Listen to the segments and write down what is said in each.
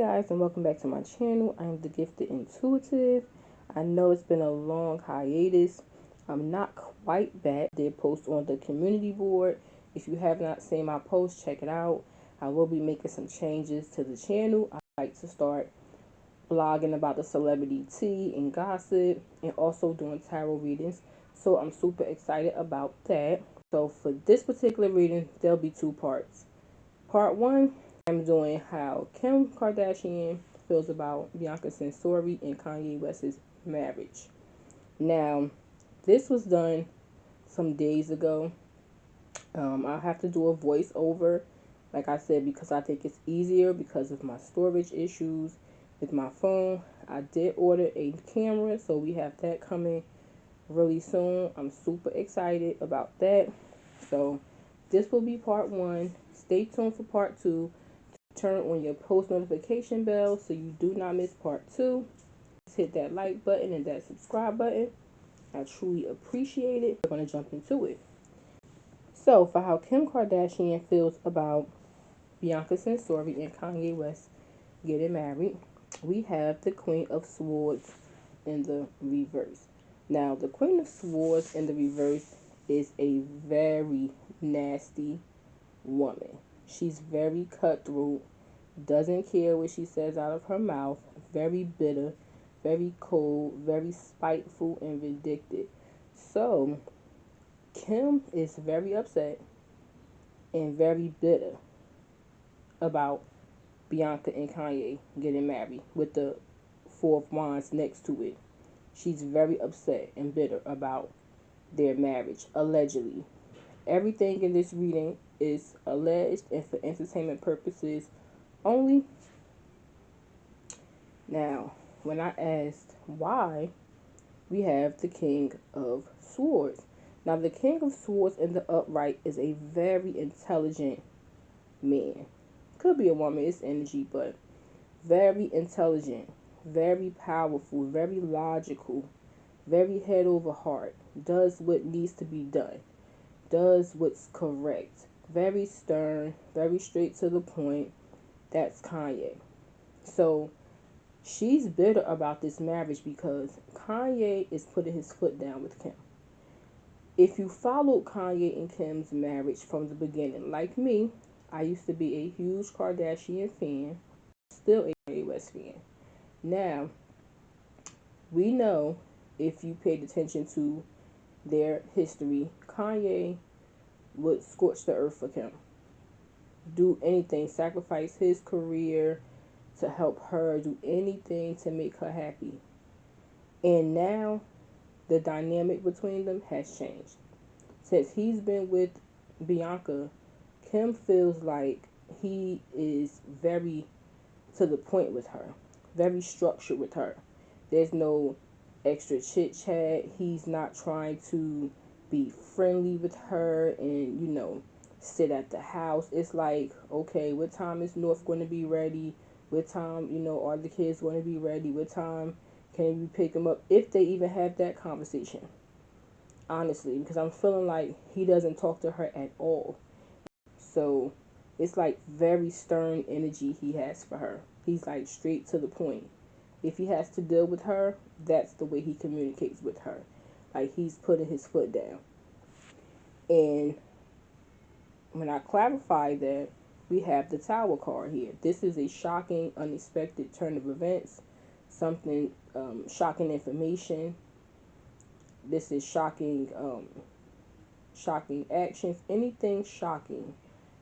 guys, and welcome back to my channel. I'm the Gifted Intuitive. I know it's been a long hiatus. I'm not quite back. I did post on the community board. If you have not seen my post, check it out. I will be making some changes to the channel. I like to start blogging about the celebrity tea and gossip, and also doing tarot readings. So I'm super excited about that. So for this particular reading, there'll be two parts. Part one, I'm doing how Kim Kardashian feels about Bianca Censori and Kanye West's marriage. Now, this was done some days ago. I'll have to do a voiceover, like I said, because I think it's easier because of my storage issues with my phone. I did order a camera, so we have that coming really soon. I'm super excited about that. So, this will be part one. Stay tuned for part two. Turn on your post notification bell so you do not miss part two. Just hit that like button and that subscribe button. I truly appreciate it. We're going to jump into it. So, for how Kim Kardashian feels about Bianca Censori and Kanye West getting married, we have the Queen of Swords in the reverse. Now, the Queen of Swords in the reverse is a very nasty woman. She's very cutthroat, doesn't care what she says out of her mouth, very bitter, very cold, very spiteful, and vindictive. So, Kim is very upset and very bitter about Bianca and Kanye getting married with the Four of Wands next to it. She's very upset and bitter about their marriage, allegedly. Everything in this reading is alleged and for entertainment purposes only. Now, when I asked why, we have the King of Swords. Now, the King of Swords in the upright is a very intelligent man. Could be a woman, it's energy, but very intelligent, very powerful, very logical, very head over heart, does what needs to be done, does what's correct, very stern, very straight to the point. That's Kanye. So she's bitter about this marriage because Kanye is putting his foot down with Kim. If you followed Kanye and Kim's marriage from the beginning, like me, I used to be a huge Kardashian fan, still a Kanye West fan. Now, we know, if you paid attention to their history, Kanye would scorch the earth for Kim. Do anything, sacrifice his career to help her, do anything to make her happy. And now the dynamic between them has changed. Since he's been with Bianca, Kim feels like he is very to the point with her, very structured with her. There's no extra chit chat. He's not trying to be friendly with her and, sit at the house. It's like, okay, what time is North going to be ready? What time, are the kids going to be ready? What time can you pick them up? If they even have that conversation. Honestly, because I'm feeling like he doesn't talk to her at all. So it's like very stern energy he has for her. He's like straight to the point. If he has to deal with her, that's the way he communicates with her. Like he's putting his foot down. And when I clarify that, we have the Tower card here. This is a shocking, unexpected turn of events. Something, shocking information. This is shocking, shocking actions. Anything shocking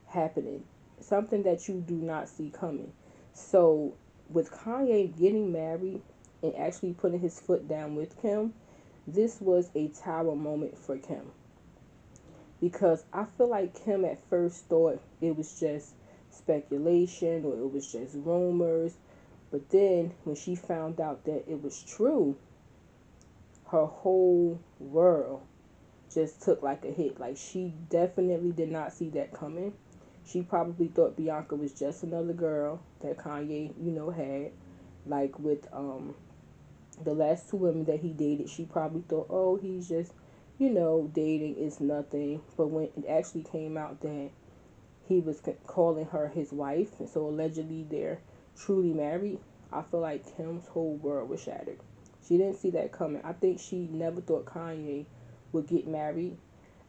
happening. Something that you do not see coming. So, with Kanye getting married and actually putting his foot down with Kim, this was a Tower moment for Kim. Because I feel like Kim at first thought it was just speculation or it was just rumors. But then when she found out that it was true, her whole world just took like a hit. Like she definitely did not see that coming. She probably thought Bianca was just another girl that Kanye, had. Like with the last two women that he dated, she probably thought, oh, he's just, dating is nothing. But when it actually came out that he was calling her his wife, and so allegedly they're truly married, I feel like Kim's whole world was shattered. She didn't see that coming. I think she never thought Kanye would get married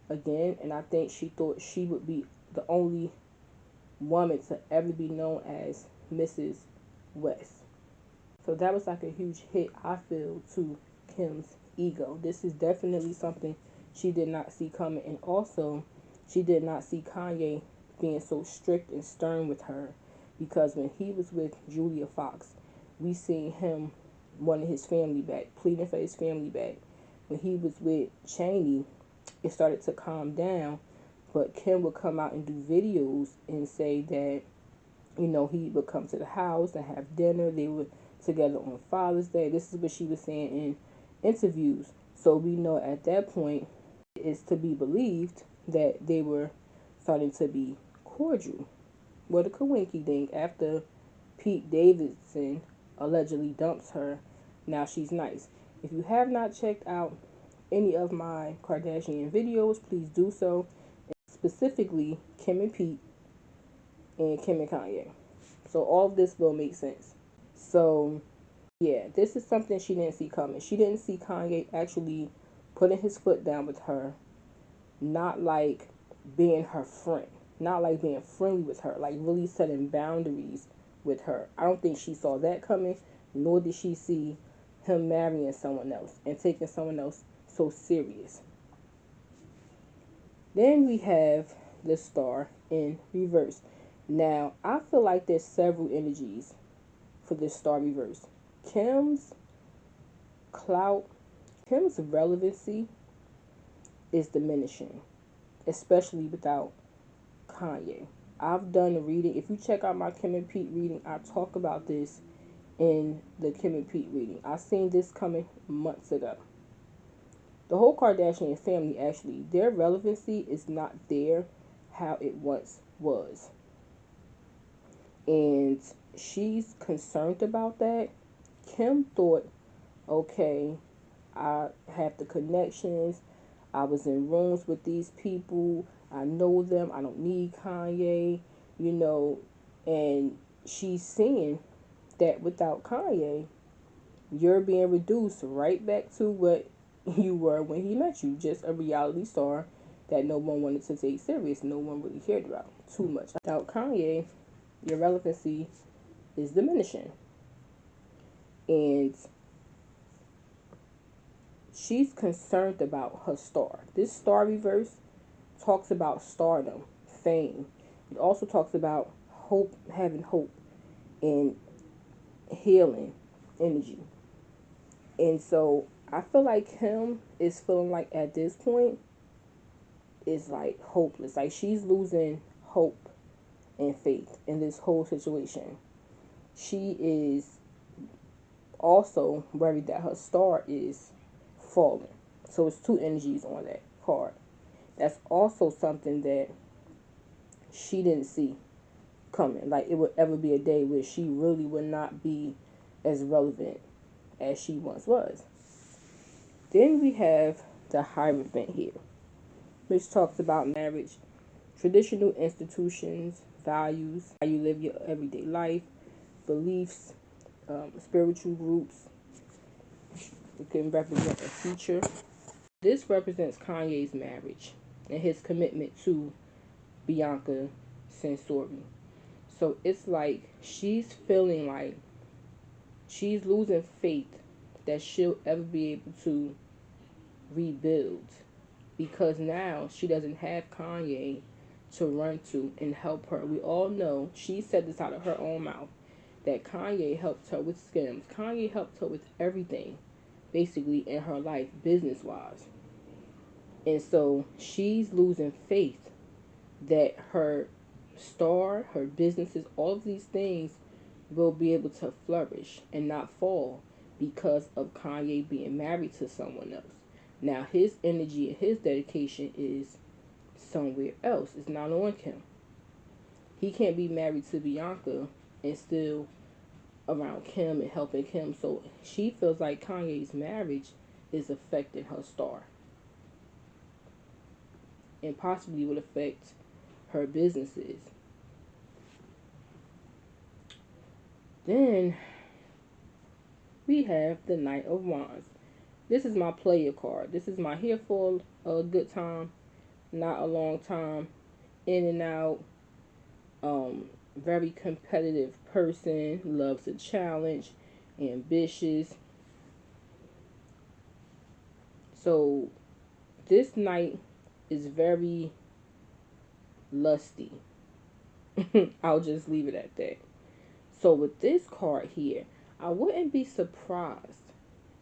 again, and I think she thought she would be the only woman to ever be known as Mrs. West. So that was like a huge hit, I feel, to Kim's ego. This is definitely something she did not see coming. And also, she did not see Kanye being so strict and stern with her. Because when he was with Julia Fox, we seen him wanting his family back, pleading for his family back. When he was with Cheney, it started to calm down. But Kim would come out and do videos and say that, he would come to the house and have dinner. They were together on Father's Day. This is what she was saying in interviews. So we know at that point it's to be believed that they were starting to be cordial. Well, the Kawinky thing, after Pete Davidson allegedly dumps her, now she's nice. If you have not checked out any of my Kardashian videos, please do so. Specifically, Kim and Pete and Kim and Kanye. So all of this will make sense. So yeah, this is something she didn't see coming. She didn't see Kanye actually putting his foot down with her, not like being her friend, not like being friendly with her, like really setting boundaries with her. I don't think she saw that coming, nor did she see him marrying someone else and taking someone else so serious. Then we have the star in reverse. Now, I feel like there's several energies for this star reverse. Kim's clout, Kim's relevancy is diminishing, especially without Kanye. I've done a reading. If you check out my Kim and Pete reading, I talk about this in the Kim and Pete reading. I seen this coming months ago. The whole Kardashian family, actually, their relevancy is not there how it once was. And she's concerned about that. Kim thought, okay, I have the connections. I was in rooms with these people. I know them. I don't need Kanye, you know. And she's seeing that without Kanye, you're being reduced right back to what you were when he met you, just a reality star that no one wanted to take serious, no one really cared about too much. Without Kanye, your relevancy is diminishing. And she's concerned about her star. This star reverse talks about stardom, fame. It also talks about hope, having hope, and healing energy. And so I feel like him is feeling like at this point is like hopeless. Like she's losing hope and faith in this whole situation. She is also worried that her star is falling. So it's two energies on that card. That's also something that she didn't see coming. Like it would ever be a day where she really would not be as relevant as she once was. Then we have the Hierophant here, which talks about marriage, traditional institutions, values, how you live your everyday life, beliefs, spiritual groups. It can represent a future. This represents Kanye's marriage and his commitment to Bianca Censori. So it's like she's feeling like she's losing faith that she'll ever be able to rebuild because now she doesn't have Kanye to run to and help her. We all know she said this out of her own mouth that Kanye helped her with Skims. Kanye helped her with everything basically in her life business wise. And so she's losing faith that her star, her businesses, all of these things will be able to flourish and not fall because of Kanye being married to someone else. Now his energy and his dedication is somewhere else. It's not on Kim. He can't be married to Bianca and still around Kim and helping Kim. So she feels like Kanye's marriage is affecting her star and possibly would affect her businesses. Then we have the Knight of Wands. This is my player card. This is my here for a good time, not a long time, in and out. Very competitive person, loves a challenge, ambitious. So this knight is very lusty. I'll just leave it at that. So with this card here, I wouldn't be surprised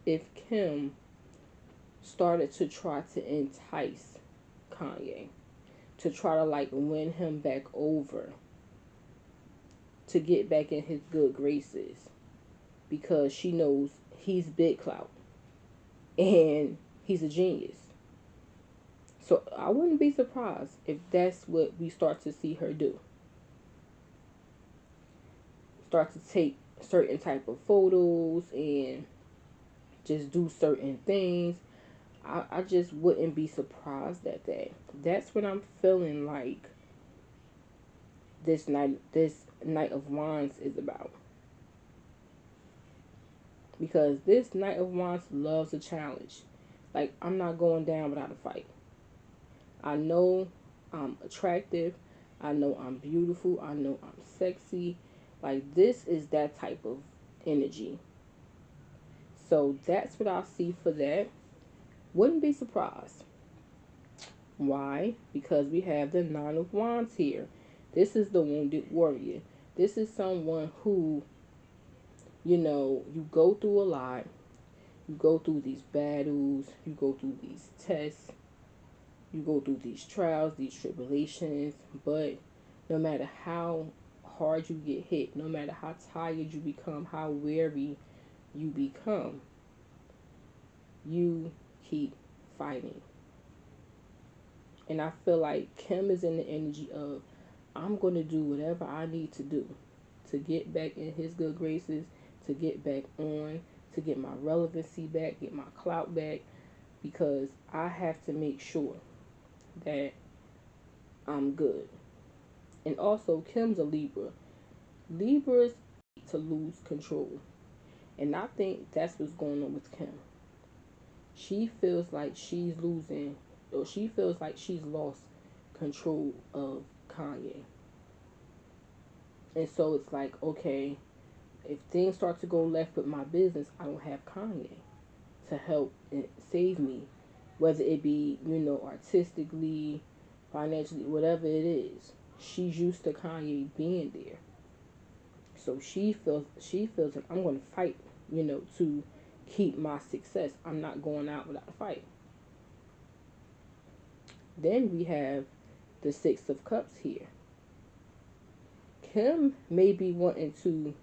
if Kim started to try to entice Kanye, to try to like win him back over, to get back in his good graces, because she knows he's big clout and he's a genius. So I wouldn't be surprised if that's what we start to see her do. Start to take certain type of photos and just do certain things. I just wouldn't be surprised at that. That's what I'm feeling like this Knight of Wands is about. Because this Knight of Wands loves a challenge. Like, I'm not going down without a fight. I know I'm attractive. I know I'm beautiful. I know I'm sexy. Like, this is that type of energy. So that's what I see for that. Wouldn't be surprised. Why? Because we have the Nine of Wands here. This is the wounded warrior. This is someone who, you go through a lot. You go through these battles. You go through these tests. You go through these trials, these tribulations. But no matter how hard you get hit, no matter how tired you become, how weary you become, you keep fighting. And I feel like Kim is in the energy of, I'm going to do whatever I need to do to get back in his good graces, to get back on, to get my relevancy back, get my clout back, because I have to make sure that I'm good. And also, Kim's a Libra. Libras to lose control. And I think that's what's going on with Kim. She feels like she's losing, or she feels like she's lost control of Kanye. And so it's like, okay, if things start to go left with my business, I don't have Kanye to help and save me, whether it be, artistically, financially, whatever it is. She's used to Kanye being there. So she feels like I'm going to fight, to keep my success. I'm not going out without a fight. Then we have the Six of Cups here. Kim may be wanting to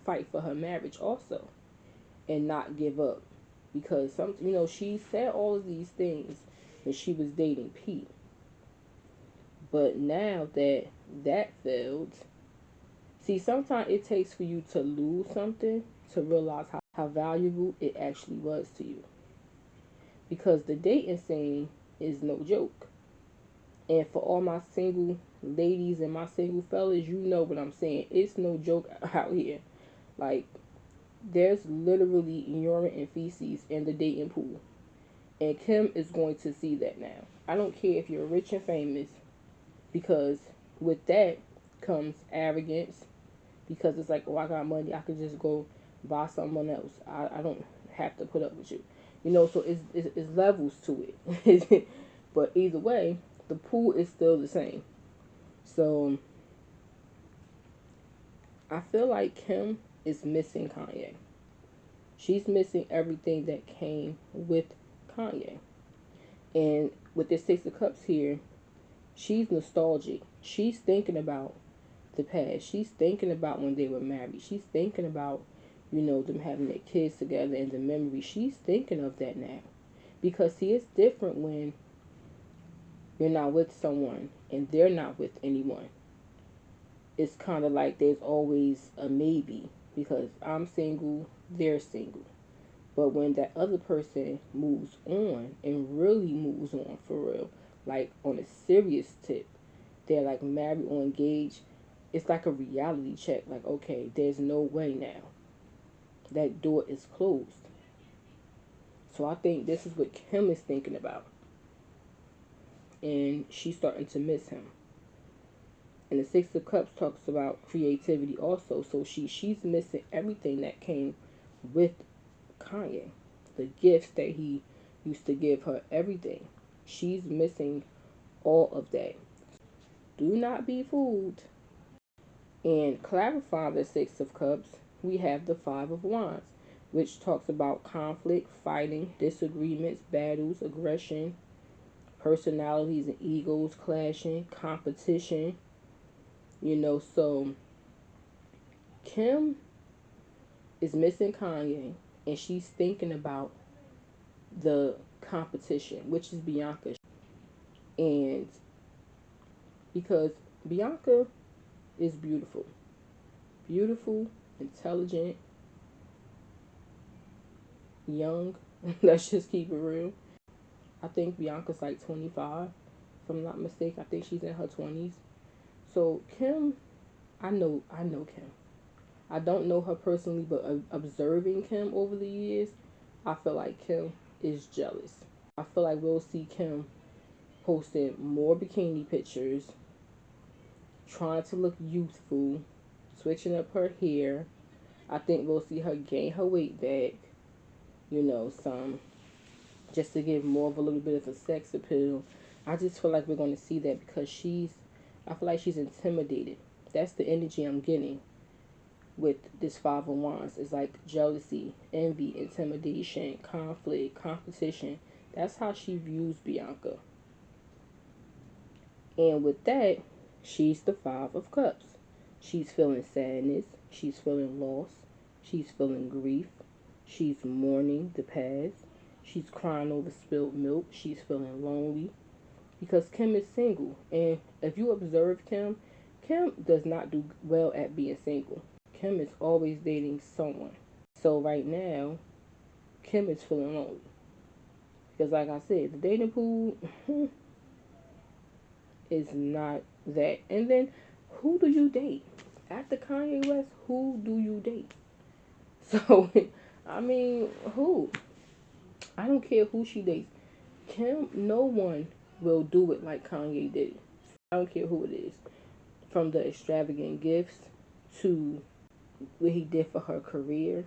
fight for her marriage also and not give up, because she said all of these things when she was dating Pete, but now that that failed, see, sometimes it takes for you to lose something to realize how valuable it actually was to you, because the dating scene is no joke. And for all my single ladies and my single fellas, you know what I'm saying. It's no joke out here. Like, there's literally urine and feces in the dating pool. And Kim is going to see that now. I don't care if you're rich and famous, because with that comes arrogance. Because it's like, oh, I got money, I could just go buy someone else. I don't have to put up with you. So it's levels to it. But either way, the pool is still the same. So I feel like Kim is missing Kanye. She's missing everything that came with Kanye. And with the Six of Cups here, she's nostalgic. She's thinking about the past. She's thinking about when they were married. She's thinking about, them having their kids together and the memory. She's thinking of that now. Because, see, it's different when you're not with someone and they're not with anyone. It's kind of like there's always a maybe, because I'm single, they're single. But when that other person moves on and really moves on for real, like on a serious tip, they're like married or engaged, it's like a reality check. Like, okay, there's no way now. That door is closed. So I think this is what Kim is thinking about. And she's starting to miss him. And the Six of Cups talks about creativity also. So she's missing everything that came with Kanye. The gifts that he used to give her, everything. She's missing all of that. Do not be fooled. And clarifying the Six of Cups, we have the Five of Wands, which talks about conflict, fighting, disagreements, battles, aggression, personalities and egos clashing, competition. So Kim is missing Kanye, and she's thinking about the competition, which is Bianca. And because Bianca is beautiful, beautiful, intelligent, young. Let's just keep it real. I think Bianca's like 25, if I'm not mistaken. I think she's in her 20s. So Kim, I know Kim. I don't know her personally, but observing Kim over the years, I feel like Kim is jealous. I feel like we'll see Kim posting more bikini pictures, trying to look youthful, switching up her hair. I think we'll see her gain her weight back, some just to give more of a little bit of a sex appeal. I just feel like we're going to see that because I feel like she's intimidated. That's the energy I'm getting with this Five of Wands. It's like jealousy, envy, intimidation, conflict, competition. That's how she views Bianca. And with that, she's the Five of Cups. She's feeling sadness. She's feeling loss. She's feeling grief. She's mourning the past. She's crying over spilled milk. She's feeling lonely because Kim is single. And if you observe Kim, Kim does not do well at being single. Kim is always dating someone. So right now, Kim is feeling lonely. Because like I said, the dating pool is not that. And then who do you date? After Kanye West, who do you date? So I mean, who? I don't care who she dates. Kim, no one will do it like Kanye did. I don't care who it is. From the extravagant gifts to what he did for her career,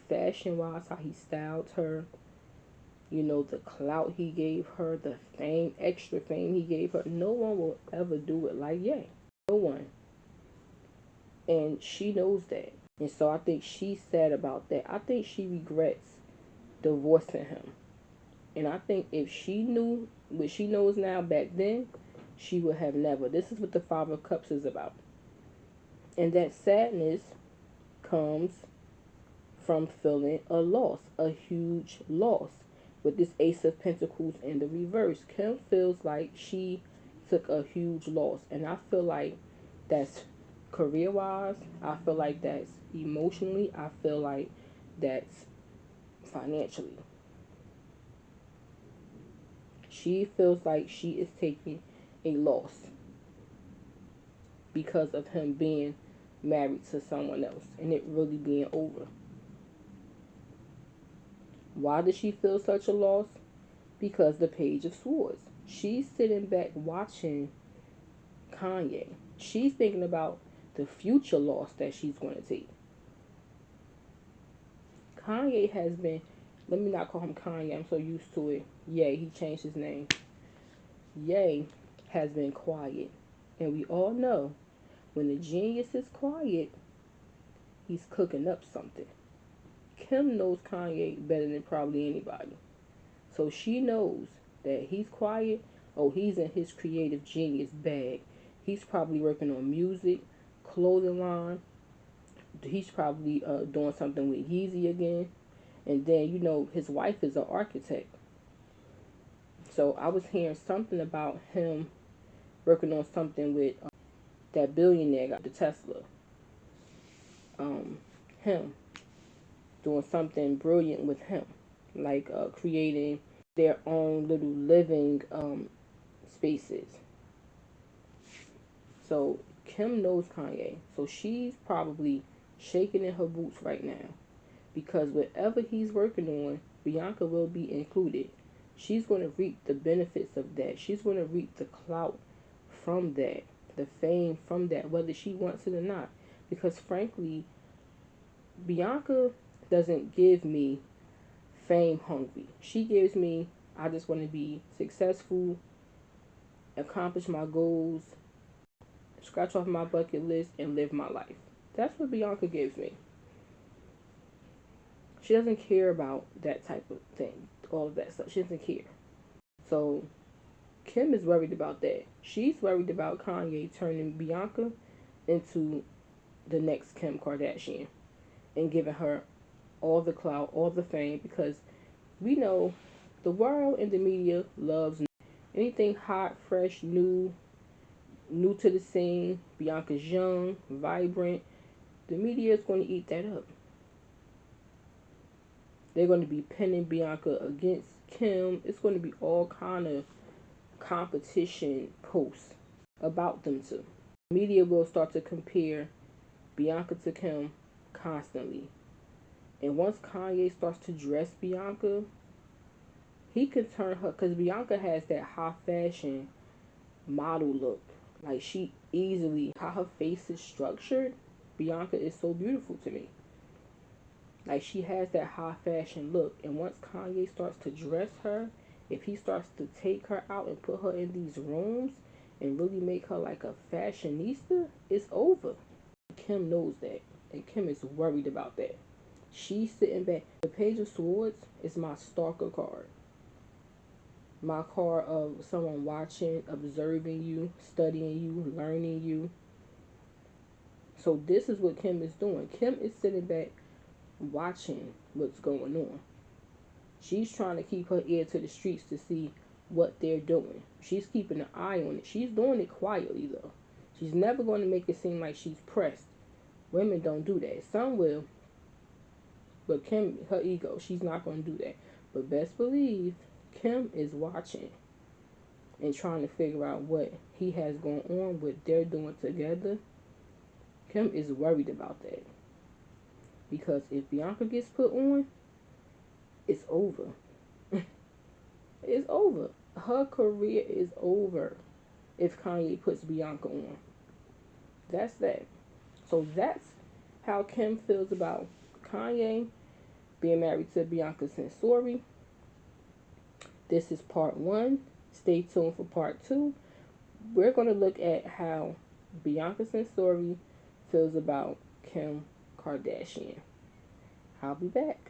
fashion wise, how he styled her, the clout he gave her, the fame, extra fame he gave her. No one will ever do it like Ye. No one. And she knows that. And so I think she's sad about that. I think she regrets divorcing him. And I think if she knew what she knows now back then, she would have never. This is what the Five of Cups is about. And that sadness comes from feeling a loss, a huge loss. With this Ace of Pentacles in the reverse, Kim feels like she took a huge loss. And I feel like that's career wise, I feel like that's emotionally, I feel like that's financially. She feels like she is taking a loss because of him being married to someone else and it really being over. Why does she feel such a loss? Because the Page of Swords. She's sitting back watching Kanye. She's thinking about the future loss that she's going to take. Kanye has been, let me not call him Kanye, I'm so used to it. Yay, he changed his name. Ye has been quiet. And we all know when the genius is quiet, he's cooking up something. Kim knows Kanye better than probably anybody. So she knows that he's quiet. Oh, he's in his creative genius bag. He's probably working on music, clothing line. He's probably doing something with Yeezy again. And then, his wife is an architect. So I was hearing something about him working on something with that billionaire got the Tesla. Him doing something brilliant with him, like creating their own little living spaces. So Kim knows Kanye, so she's probably shaking in her boots right now because whatever he's working on, Bianca will be included. She's going to reap the benefits of that. She's going to reap the clout from that, the fame from that, whether she wants it or not. Because frankly, Bianca doesn't give me fame hungry. She gives me, I just want to be successful, accomplish my goals, scratch off my bucket list, and live my life. That's what Bianca gives me. She doesn't care about that type of thing, all of that stuff. She doesn't care. So Kim is worried about that. She's worried about Kanye turning Bianca into the next Kim Kardashian and giving her all the clout, all the fame, because we know the world and the media loves anything hot, fresh, new to the scene. Bianca's young, vibrant. The media is going to eat that up. They're going to be pinning Bianca against Kim. It's going to be all kind of competition posts about them two. Media will start to compare Bianca to Kim constantly. And once Kanye starts to dress Bianca, he can turn her, because Bianca has that high fashion model look. Like she easily, how her face is structured, Bianca is so beautiful to me. Like she has that high fashion look. And once Kanye starts to dress her, if he starts to take her out and put her in these rooms and really make her like a fashionista, it's over. Kim knows that. And Kim is worried about that. She's sitting back. The Page of Swords is my stalker card. My card of someone watching, observing you, studying you, learning you. So this is what Kim is doing. Kim is sitting back watching what's going on. She's trying to keep her ear to the streets to see what they're doing. She's keeping an eye on it. She's doing it quietly though. She's never going to make it seem like she's pressed. Women don't do that. Some will, but Kim, her ego, she's not going to do that. But best believe Kim is watching and trying to figure out what he has going on, what they're doing together. Kim is worried about that. Because if Bianca gets put on, it's over. It's over. Her career is over if Kanye puts Bianca on. That's that. So that's how Kim feels about Kanye being married to Bianca Censori. This is part one. Stay tuned for part two. We're going to look at how Bianca Censori feels about Kim Kardashian. I'll be back.